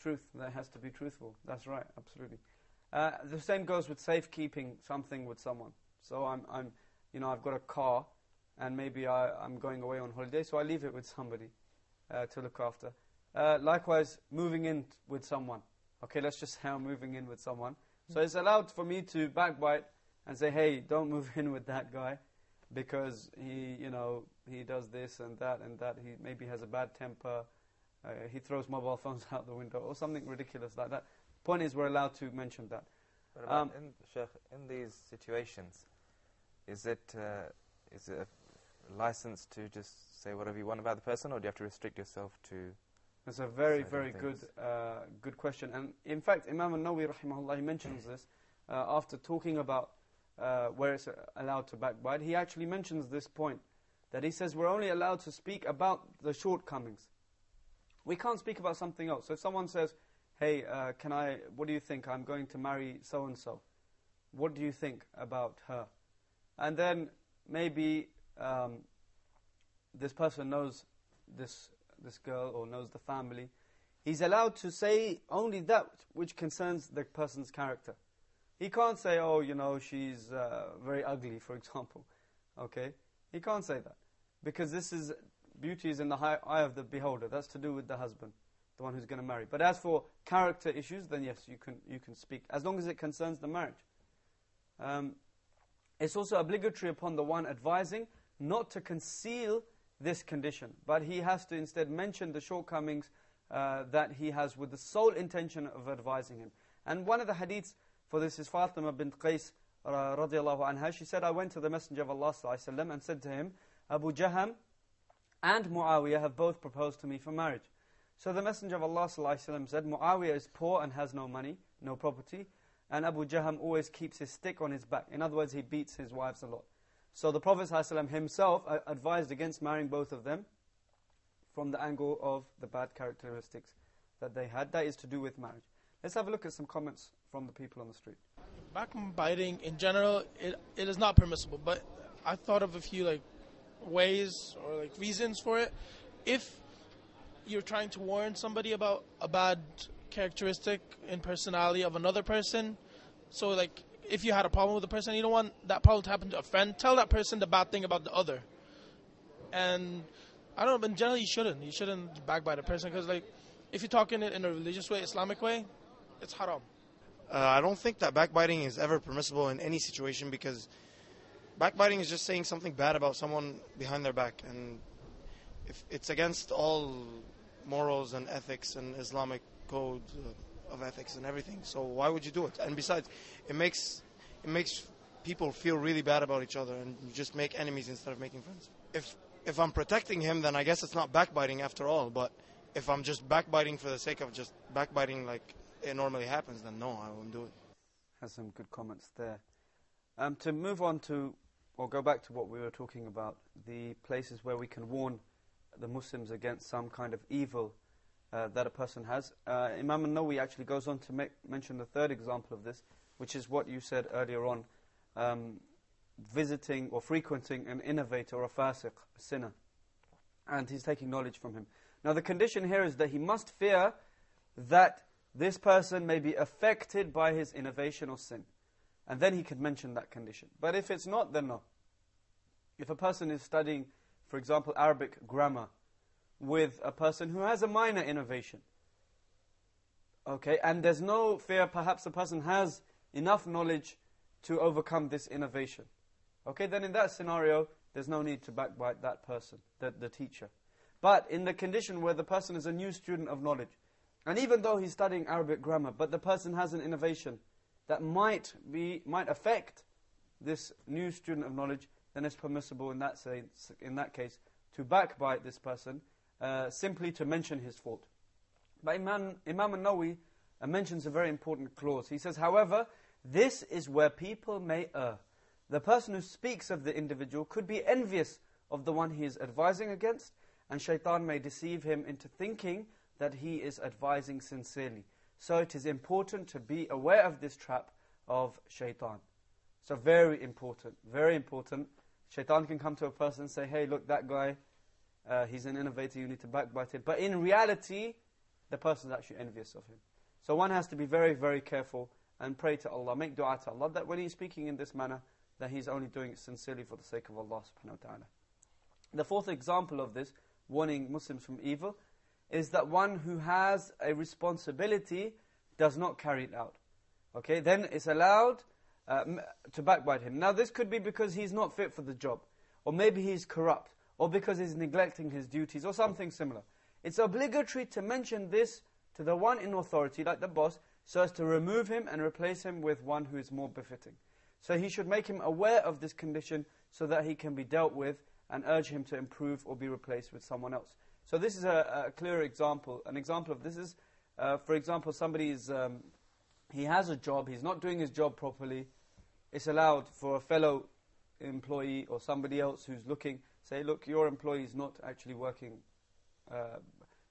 truth. That has to be truthful. That's right, absolutely. The same goes with safekeeping something with someone. So I've got a car, and maybe I'm going away on holiday, so I leave it with somebody to look after. Likewise, moving in with someone. Okay, let's just say I'm moving in with someone. So it's allowed for me to backbite and say, hey, don't move in with that guy because he does this and that and that. He maybe has a bad temper. He throws mobile phones out the window or something ridiculous like that. Point is, we're allowed to mention that. What about Shaykh, in these situations, is it a license to just say whatever you want about the person, or do you have to restrict yourself to? That's a very, very good question. And in fact, Imam al-Nawawi, rahimahullah, he mentions this after talking about where it's allowed to backbite. He actually mentions this point, that he says we're only allowed to speak about the shortcomings. We can't speak about something else. So if someone says, hey, what do you think? I'm going to marry so-and-so. What do you think about her? And then maybe this person knows this girl or knows the family. He's allowed to say only that which concerns the person's character. He can't say, she's very ugly, for example. Okay? He can't say that. Because beauty is in the eye of the beholder. That's to do with the husband, the one who's going to marry. But as for character issues, then yes, you can speak, as long as it concerns the marriage. It's also obligatory upon the one advising not to conceal this condition, but he has to instead mention the shortcomings that he has with the sole intention of advising him. And one of the hadiths for this is Fatima bint Qais radiallahu anha. She said, I went to the Messenger of Allah sallallahu alaihi wasallam and said to him, Abu Jaham and Muawiyah have both proposed to me for marriage. So the Messenger of Allah sallallahu alaihi wasallam said, Muawiyah is poor and has no money, no property, and Abu Jaham always keeps his stick on his back. In other words, he beats his wives a lot. So the Prophet ﷺ himself advised against marrying both of them from the angle of the bad characteristics that they had. That is to do with marriage. Let's have a look at some comments from the people on the street. Backbiting in general, it is not permissible, but I thought of a few ways or reasons for it. If you're trying to warn somebody about a bad characteristic and personality of another person, so if you had a problem with a person, you don't want that problem to happen to a friend, tell that person the bad thing about the other. And I don't know, but generally you shouldn't backbite a person, because if you're talking it in a religious way, Islamic way, it's haram. I don't think that backbiting is ever permissible in any situation, because backbiting is just saying something bad about someone behind their back, and if it's against all morals and ethics and Islamic code of ethics and everything. So why would you do it? And besides, it makes people feel really bad about each other, and you just make enemies instead of making friends. If I'm protecting him, then I guess it's not backbiting after all. But if I'm just backbiting for the sake of just backbiting like it normally happens, then no, I won't do it. Has some good comments there. To move on to, or go back to what we were talking about, the places where we can warn the Muslims against some kind of evil that a person has. Imam al-Nawawi actually goes on to mention the third example of this, which is what you said earlier on, visiting or frequenting an innovator or a fasiq, a sinner, and he's taking knowledge from him. Now the condition here is that he must fear that this person may be affected by his innovation or sin, and then he could mention that condition. But if it's not, then no. If a person is studying, for example, Arabic grammar with a person who has a minor innovation, okay, and there's no fear, perhaps the person has enough knowledge to overcome this innovation, okay, then in that scenario, there's no need to backbite that person, the teacher. But in the condition where the person is a new student of knowledge, and even though he's studying Arabic grammar, but the person has an innovation that might affect this new student of knowledge, then it's permissible in that case to backbite this person, simply to mention his fault. But Imam al-Nawawi mentions a very important clause. He says, however, this is where people may err. The person who speaks of the individual could be envious of the one he is advising against, and shaitan may deceive him into thinking that he is advising sincerely. So it is important to be aware of this trap of shaitan. So very important, very important. Shaitan can come to a person and say, hey, look, that guy, he's an innovator, you need to backbite him. But in reality, the person is actually envious of him. So one has to be very, very careful and pray to Allah, make dua to Allah, that when he's speaking in this manner, that he's only doing it sincerely for the sake of Allah subhanahu wa ta'ala. The fourth example of this, warning Muslims from evil, is that one who has a responsibility does not carry it out. Okay, then it's allowed to backbite him. Now this could be because he's not fit for the job, or maybe he's corrupt, or because he's neglecting his duties, or something similar. It's obligatory to mention this to the one in authority, like the boss, so as to remove him and replace him with one who is more befitting. So he should make him aware of this condition so that he can be dealt with and urge him to improve or be replaced with someone else. So this is a clear example. An example of this is, for example, somebody is, he has a job, he's not doing his job properly. It's allowed for a fellow employee or somebody else who's looking, say, look, your employee is not actually working.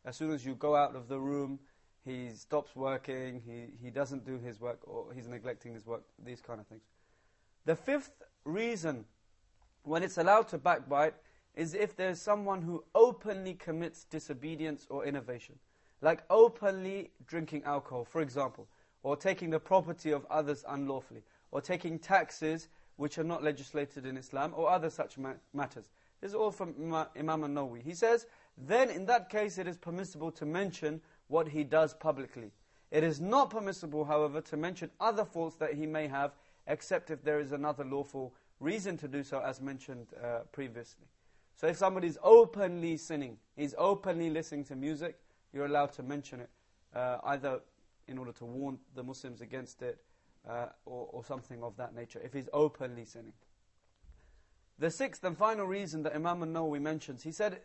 As soon as you go out of the room, he stops working, he doesn't do his work, or he's neglecting his work, these kind of things. The fifth reason when it's allowed to backbite is if there's someone who openly commits disobedience or innovation. Like openly drinking alcohol, for example, or taking the property of others unlawfully, or taking taxes which are not legislated in Islam, or other such matters. This is all from Imam al-Nawawi. He says, then in that case it is permissible to mention what he does publicly. It is not permissible, however, to mention other faults that he may have, except if there is another lawful reason to do so, as mentioned previously. So if somebody is openly sinning, he's openly listening to music, you're allowed to mention it, either in order to warn the Muslims against it, or something of that nature, if he's openly sinning. The sixth and final reason that Imam al-Nawawi mentions, he said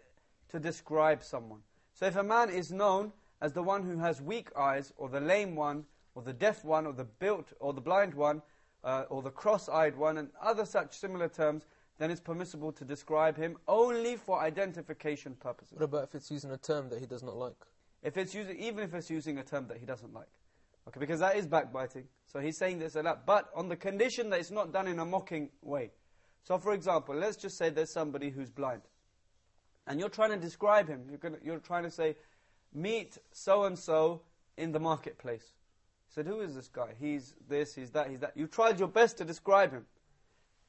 to describe someone. So if a man is known as the one who has weak eyes, or the lame one, or the deaf one, or the built, or the blind one, or the cross-eyed one, and other such similar terms, then it's permissible to describe him only for identification purposes. What about if it's using a term that he does not like? If it's using, even if it's using a term that he doesn't like. Okay, because that is backbiting. So he's saying this a lot, but on the condition that it's not done in a mocking way. So for example, let's just say there's somebody who's blind. And you're trying to describe him. You're trying to say, meet so-and-so in the marketplace. He said, who is this guy? He's this, he's that, he's that. You tried your best to describe him.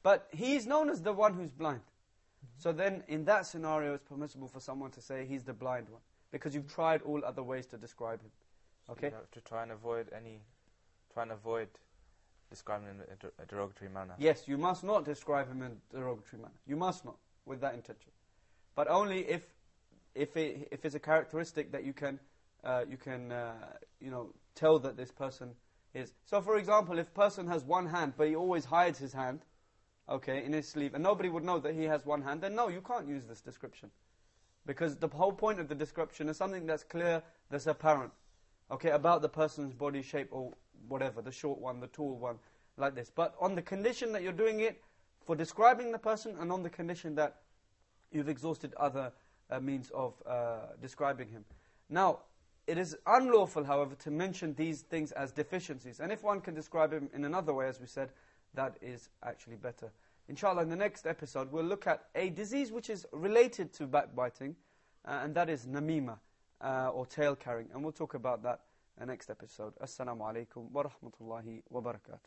But he's known as the one who's blind. So then in that scenario, it's permissible for someone to say he's the blind one. Because you've tried all other ways to describe him. Okay? So you have to try and avoid describing him in a derogatory manner. Yes, you must not describe him in a derogatory manner. You must not, with that intention. But only if it's a characteristic that you can tell that this person is. So for example, if a person has one hand, but he always hides his hand, okay, in his sleeve, and nobody would know that he has one hand, then no, you can't use this description. Because the whole point of the description is something that's clear, that's apparent, okay, about the person's body shape or whatever, the short one, the tall one, like this. But on the condition that you're doing it for describing the person, and on the condition that you've exhausted other means of describing him. Now, it is unlawful, however, to mention these things as deficiencies. And if one can describe him in another way, as we said, that is actually better. Inshallah, in the next episode, we'll look at a disease which is related to backbiting, and that is namima, or tail carrying. And we'll talk about that in the next episode. Assalamu alaikum wa rahmatullahi wa barakatuh.